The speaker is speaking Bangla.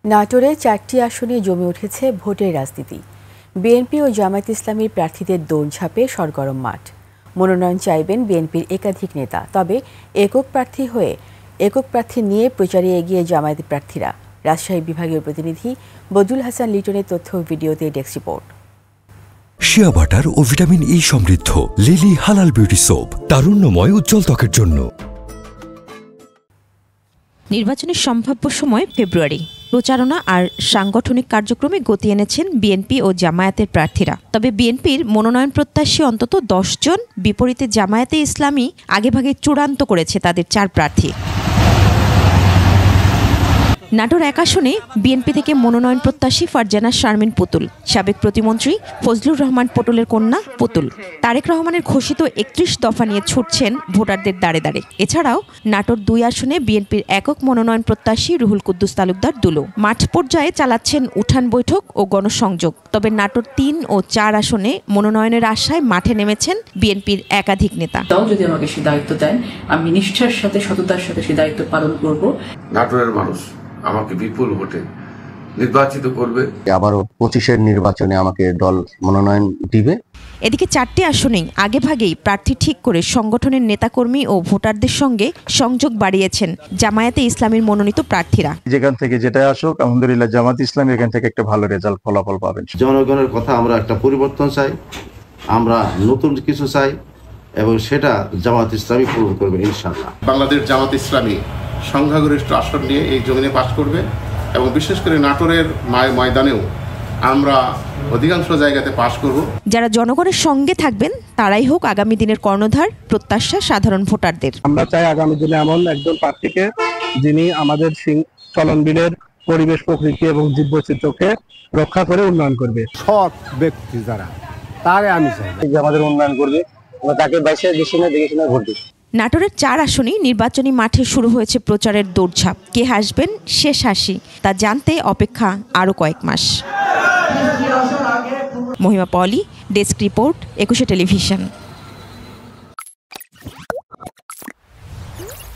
নাটোরে 4টি আসনে জমে উঠেছে ভোটের রাজনীতি। বিএনপি ও জামায়াত ইসলামীর প্রার্থীদের দৌড়ঝাঁপে সরগরম মাঠ। মনোনয়ন চাইবেন বিএনপির একাধিক নেতা, তবে একক প্রার্থী নিয়ে প্রচারে এগিয়ে জামায়াতের প্রার্থীরা। রাজশাহী বিভাগীয় প্রতিনিধি বদরুল হাসান লিটনের তথ্য ভিডিওতে ডেস্ক রিপোর্ট। শিয়া বাটার ও ভিটামিন ই সমৃদ্ধ লিলি হালাল বিউটি সোপ, তারুণ্যময় উজ্জ্বল ত্বকের জন্য। নির্বাচনের সম্ভাব্য সময় ফেব্রুয়ারি। প্রচারণা আর সাংগঠনিক কার্যক্রমে গতি এনেছেন বিএনপি ও জামায়াতের প্রার্থীরা। তবে বিএনপির মনোনয়ন প্রত্যাশী অন্তত 10 জন, বিপরীতে জামায়াতে ইসলামী আগেভাগে চূড়ান্ত করেছে তাদের 4 প্রার্থী। নাটোর 1 আসনে বিএনপি থেকে মনোনয়ন প্রত্যাশী ফারজানা শারমিন পুতুল, সাবেক প্রতিমন্ত্রী ফজলুর রহমান পটলের কন্যা পুতুল। তারেক রহমানের ঘোষিত 31 দফা নিয়ে ছুটছেন ভোটারদের দাঁড়ে দাঁড়ে। এছাড়াও নাটোর 2 আসনে বিএনপির একক মনোনয়ন প্রত্যাশী রুহুল কুদ্দুস তালুকদার দুলু মাঠ পর্যায়ে চালাচ্ছেন উঠান বৈঠক ও গণসংযোগ। তবে নাটোর 3 ও 4 আসনে মনোনয়নের আশায় মাঠে নেমেছেন বিএনপির একাধিক নেতা। যদি আমাকে সে দায়িত্ব দেন, আমি নিষ্ঠার সাথে সততার সাথে সে দায়িত্ব পালন করব। নাটোরের মানুষ আমাকে বিপুল ভোটে নির্বাচিত করবে। আবারও 25-এর নির্বাচনে আমাকে দল মনোনয়ন দিবে। এদিকে 4টি আসনেই আগেভাগেই প্রার্থী ঠিক করে সংগঠনের নেতাকর্মী ও ভোটারদের সঙ্গে সংযোগ বাড়িয়েছেন জামায়াতে ইসলামীর মনোনীত প্রার্থীরা। যেখান থেকে যেটা আসুক, আলহামদুলিল্লাহ জামাত ইসলামী এখান থেকে একটা ভালো রেজাল্ট ফলাফল পাবেন। জনগণের কথা, আমরা একটা পরিবর্তন চাই, আমরা নতুন কিছু চাই এবং সেটা জামাত ইসলামী পূরণ করবে ইনশাআল্লাহ। বাংলাদেশ জামাত ইসলামী সংখ্যাগরিষ্ঠ আসন নিয়ে এই জমিনে পাস করবে এবং বিশেষ করে নাটোরের ময়দানেও আমরা অধিকাংশ জায়গাতে পাস করব। যারা জনগণের সঙ্গে থাকবেন তারাই হোক আগামী দিনের কর্ণধার, প্রত্যাশা সাধারণ ভোটারদের। আমরা চাই আগামী দিনে এমন একজন প্রার্থীকে যিনি আমাদের চলনবিলের পরিবেশ, প্রকৃতি এবং জীববৈচিত্র্যকে রক্ষা করে উন্নয়ন করবে। সৎ ব্যক্তি যারা, তারে আমি চাই আমাদের উন্নয়ন করবে, তাকে বাইসে দেখে শুনে ভোট দেব। নাটোরের 4 আসনেই নির্বাচনী মাঠে শুরু হয়েছে প্রচারের দৌড়ঝাঁপ। কে হাসবেন শেষ হাসি, তা জানতে অপেক্ষা আরও কয়েক মাস। মহিমা পলি, ডেস্ক রিপোর্ট, 21 টেলিভিশন।